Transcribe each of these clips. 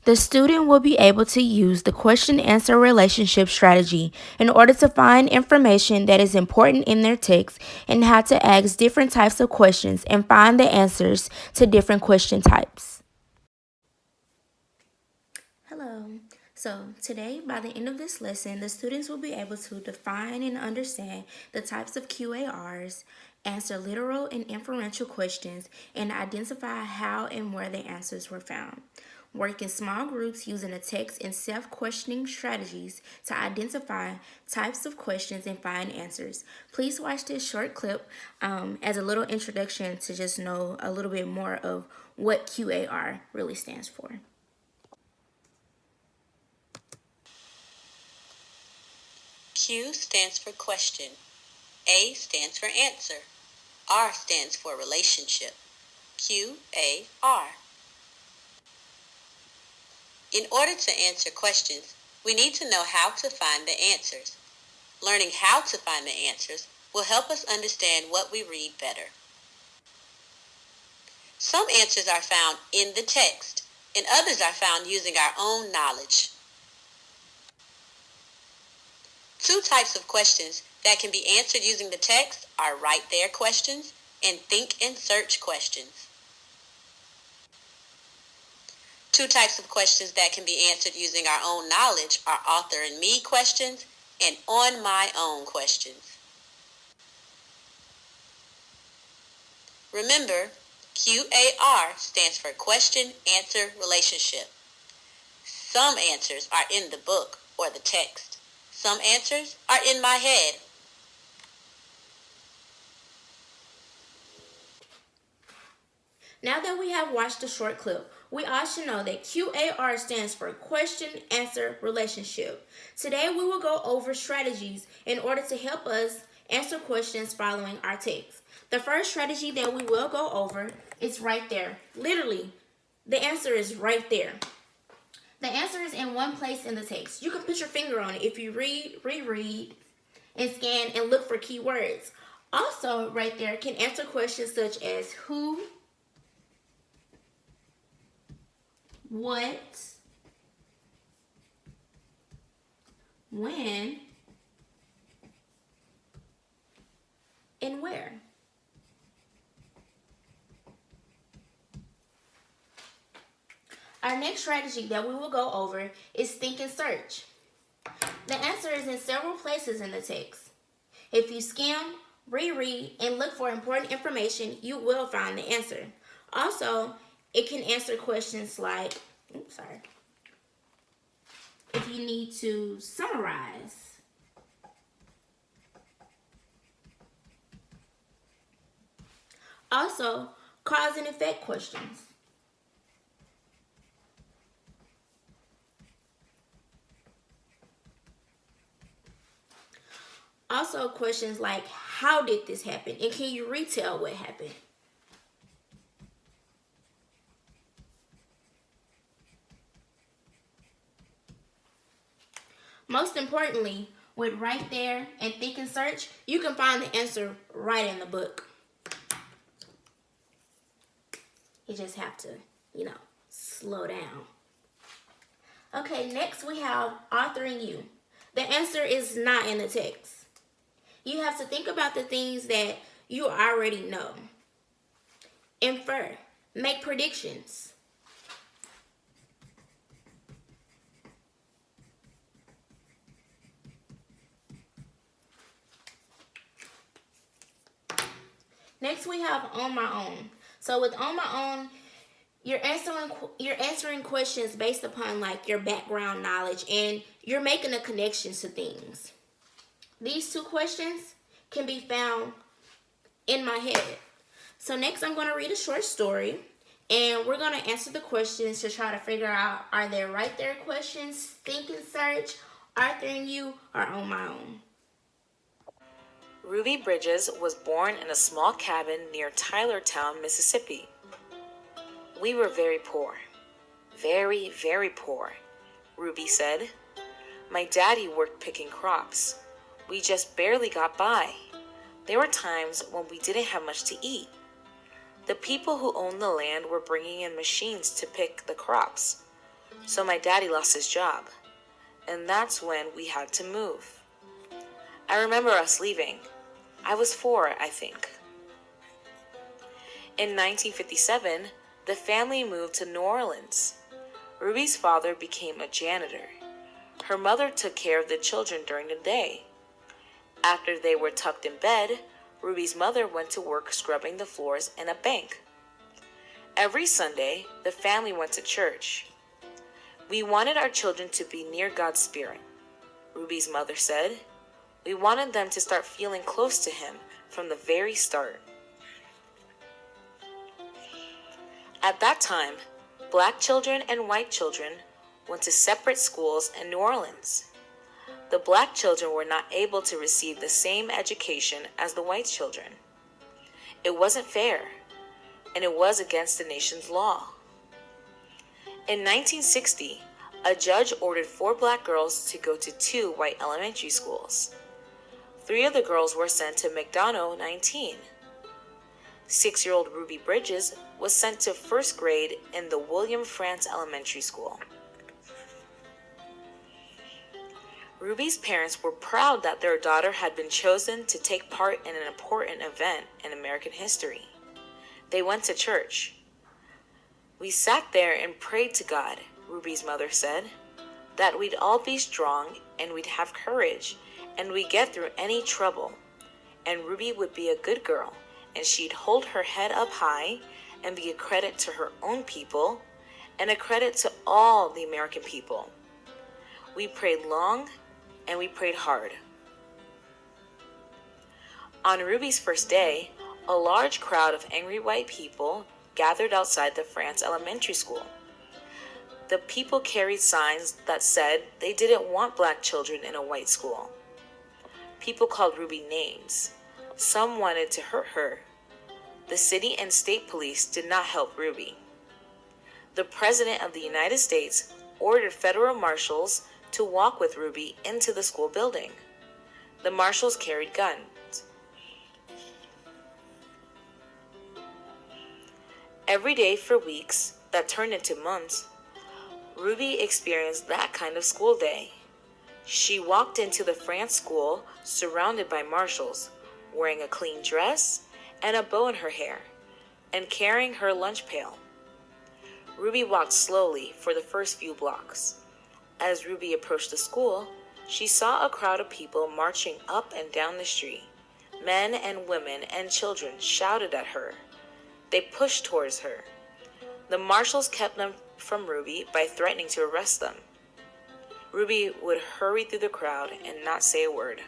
The student will be able to use the question-answer relationship strategy in order to find information that is important in their text and how to ask different types of questions and find the answers to different question types. Hello. So today, by the end of this lesson, the students will be able to define and understand the types of QARs, answer literal and inferential questions, and identify how and where the answers were found. Work in small groups using a text and self-questioning strategies to identify types of questions and find answers. Please watch this short clip as a little introduction to just know a little bit more of what QAR really stands for. Q stands for question. A stands for answer. R stands for relationship. QAR. In order to answer questions, we need to know how to find the answers. Learning how to find the answers will help us understand what we read better. Some answers are found in the text, and others are found using our own knowledge. Two types of questions that can be answered using the text are right there questions and think and search questions. Two types of questions that can be answered using our own knowledge are author and me questions and on my own questions. Remember, QAR stands for question, answer, relationship. Some answers are in the book or the text. Some answers are in my head. Now that we have watched the short clip, we all should know that QAR stands for question, answer, relationship. Today we will go over strategies in order to help us answer questions following our text. The first strategy that we will go over is right there. Literally, the answer is right there. The answer is in one place in the text. You can put your finger on it if you read, reread, and scan and look for keywords. Also, right there can answer questions such as who, what, when, and where. Our next strategy that we will go over is think and search. The answer is in several places in the text. If you skim, reread, and look for important information, you will find the answer. Also, it can answer questions like, if you need to summarize. Also, cause and effect questions. Also, questions like, how did this happen? And can you retell what happened? Most importantly, with right there and think and search, you can find the answer right in the book. You just have to, slow down. Okay, next we have authoring you. The answer is not in the text. You have to think about the things that you already know. Infer. Make predictions. Next we have on my own. So with on my own, you're answering questions based upon your background knowledge, and you're making the connections to things. These two questions can be found in my head. So next I'm going to read a short story, and we're going to answer the questions to try to figure out, are there right there questions, think and search, authoring you, or on my own. Ruby Bridges was born in a small cabin near Tylertown, Mississippi. We were very poor. Very, very poor, Ruby said. My daddy worked picking crops. We just barely got by. There were times when we didn't have much to eat. The people who owned the land were bringing in machines to pick the crops. So my daddy lost his job, and that's when we had to move. I remember us leaving. I was 4, I think. In 1957, the family moved to New Orleans. Ruby's father became a janitor. Her mother took care of the children during the day. After they were tucked in bed, Ruby's mother went to work scrubbing the floors in a bank. Every Sunday, the family went to church. We wanted our children to be near God's Spirit, Ruby's mother said. We wanted them to start feeling close to Him from the very start. At that time, black children and white children went to separate schools in New Orleans. The black children were not able to receive the same education as the white children. It wasn't fair, and it was against the nation's law. In 1960, a judge ordered 4 black girls to go to 2 white elementary schools. 3 of the girls were sent to McDonough 19. 6-year-old Ruby Bridges was sent to 1st grade in the William France Elementary School. Ruby's parents were proud that their daughter had been chosen to take part in an important event in American history. They went to church. We sat there and prayed to God, Ruby's mother said, that we'd all be strong and we'd have courage and we'd get through any trouble. And Ruby would be a good girl, and she'd hold her head up high and be a credit to her own people and a credit to all the American people. We prayed long and we prayed hard. On Ruby's first day, a large crowd of angry white people gathered outside the France Elementary School. The people carried signs that said they didn't want black children in a white school. People called Ruby names. Some wanted to hurt her. The city and state police did not help Ruby. The President of the United States ordered federal marshals to walk with Ruby into the school building. The marshals carried guns. Every day for weeks that turned into months, Ruby experienced that kind of school day. She walked into the France school surrounded by marshals, wearing a clean dress and a bow in her hair, and carrying her lunch pail. Ruby walked slowly for the first few blocks. As Ruby approached the school, she saw a crowd of people marching up and down the street. Men and women and children shouted at her. They pushed towards her. The marshals kept them from Ruby by threatening to arrest them. Ruby would hurry through the crowd and not say a word.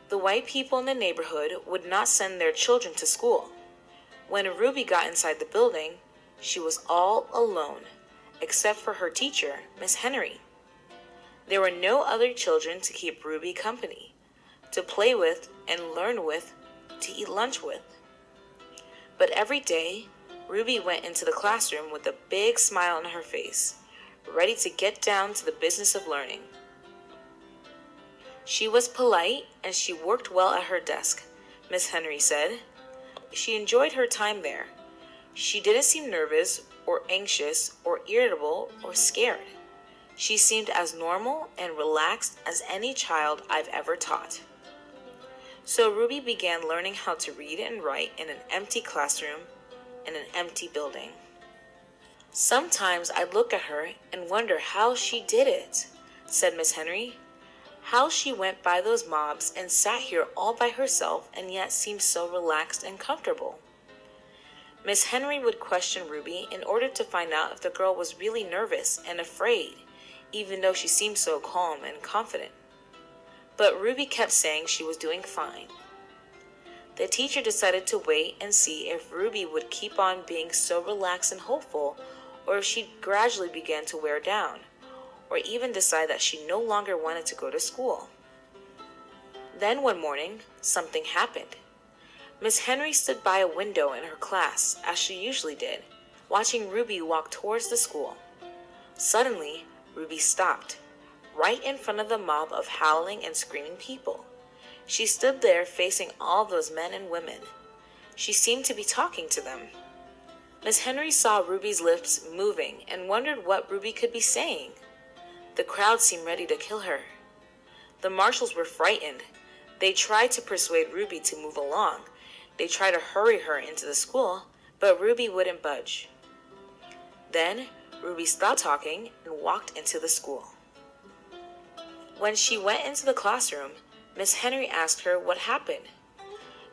The white people in the neighborhood would not send their children to school. When Ruby got inside the building, she was all alone, except for her teacher, Miss Henry. There were no other children to keep Ruby company, to play with and learn with, to eat lunch with. But every day, Ruby went into the classroom with a big smile on her face, ready to get down to the business of learning. She was polite and she worked well at her desk, Miss Henry said. She enjoyed her time there. She didn't seem nervous or anxious or irritable or scared. She seemed as normal and relaxed as any child I've ever taught. So Ruby began learning how to read and write in an empty classroom in an empty building. Sometimes I'd look at her and wonder how she did it, said Miss Henry. How she went by those mobs and sat here all by herself and yet seemed so relaxed and comfortable. Miss Henry would question Ruby in order to find out if the girl was really nervous and afraid, even though she seemed so calm and confident. But Ruby kept saying she was doing fine. The teacher decided to wait and see if Ruby would keep on being so relaxed and hopeful, or if she'd gradually begin to wear down, or even decide that she no longer wanted to go to school. Then one morning, something happened. Miss Henry stood by a window in her class, as she usually did, watching Ruby walk towards the school. Suddenly, Ruby stopped, right in front of the mob of howling and screaming people. She stood there facing all those men and women. She seemed to be talking to them. Miss Henry saw Ruby's lips moving and wondered what Ruby could be saying. The crowd seemed ready to kill her. The marshals were frightened. They tried to persuade Ruby to move along. They tried to hurry her into the school, but Ruby wouldn't budge. Then, Ruby stopped talking and walked into the school. When she went into the classroom, Miss Henry asked her what happened.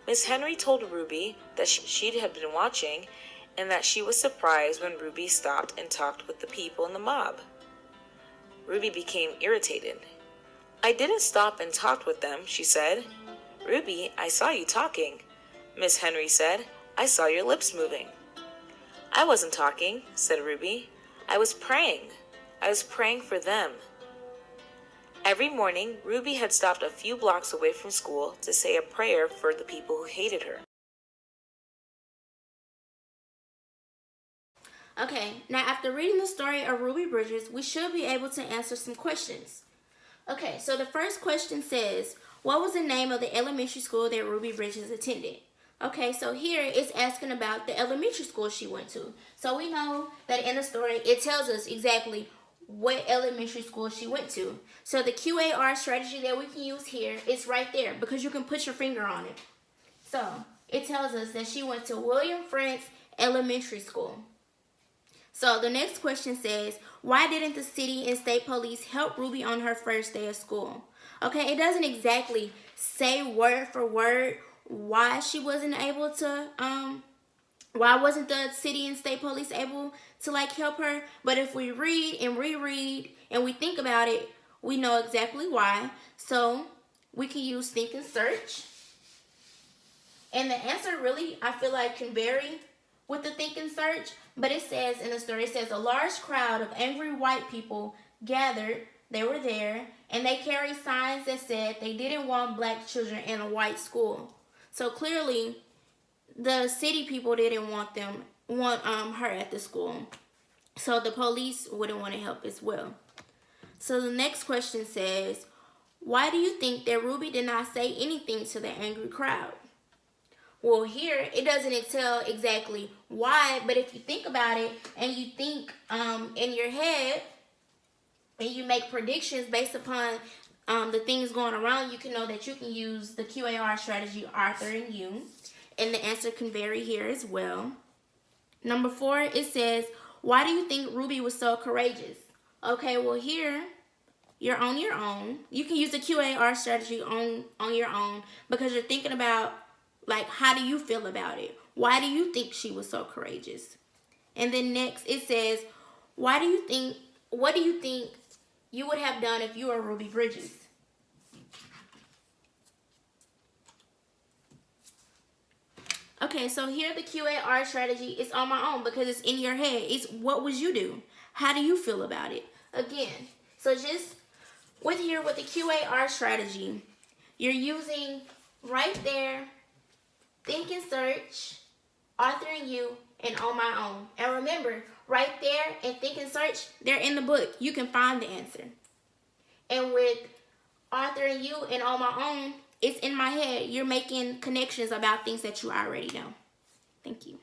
Miss Henry told Ruby that she had been watching and that she was surprised when Ruby stopped and talked with the people in the mob. Ruby became irritated. "I didn't stop and talk with them," she said. "Ruby, I saw you talking." Miss Henry said, "I saw your lips moving." "I wasn't talking," said Ruby. "I was praying. I was praying for them." Every morning, Ruby had stopped a few blocks away from school to say a prayer for the people who hated her. Okay, now after reading the story of Ruby Bridges, we should be able to answer some questions. Okay, so the first question says, what was the name of the elementary school that Ruby Bridges attended? Okay, so here it's asking about the elementary school she went to. So we know that in the story, it tells us exactly what elementary school she went to. So the QAR strategy that we can use here is right there because you can put your finger on it. So it tells us that she went to William Frantz Elementary School. So the next question says, why didn't the city and state police help Ruby on her first day of school? Okay, it doesn't exactly say word for word why she wasn't able to, why wasn't the city and state police able to help her? But if we read and reread and we think about it, we know exactly why. So we can use think and search. And the answer really, I feel like, can vary with the think and search. But it says in the story, it says a large crowd of angry white people gathered. They were there, and they carried signs that said they didn't want black children in a white school. So clearly, the city people didn't want her at the school. So the police wouldn't want to help as well. So the next question says, why do you think that Ruby did not say anything to the angry crowd? Well, here it doesn't tell exactly why, but if you think about it and you think in your head and you make predictions based upon the things going around, you can know that you can use the QAR strategy, Arthur and you, and the answer can vary here as well. Number 4, it says, why do you think Ruby was so courageous? Okay, well here, you're on your own. You can use the QAR strategy on your own because you're thinking about, how do you feel about it? Why do you think she was so courageous? And then next, it says, what do you think you would have done if you were Ruby Bridges? Okay, so here the QAR strategy is on my own because it's in your head. It's what would you do? How do you feel about it? Again, so just with the QAR strategy, you're using right there, think and search, Arthur and you, and on my own. And remember, right there and think and search, they're in the book. You can find the answer. And with Arthur and you and on my own, it's in my head. You're making connections about things that you already know. Thank you.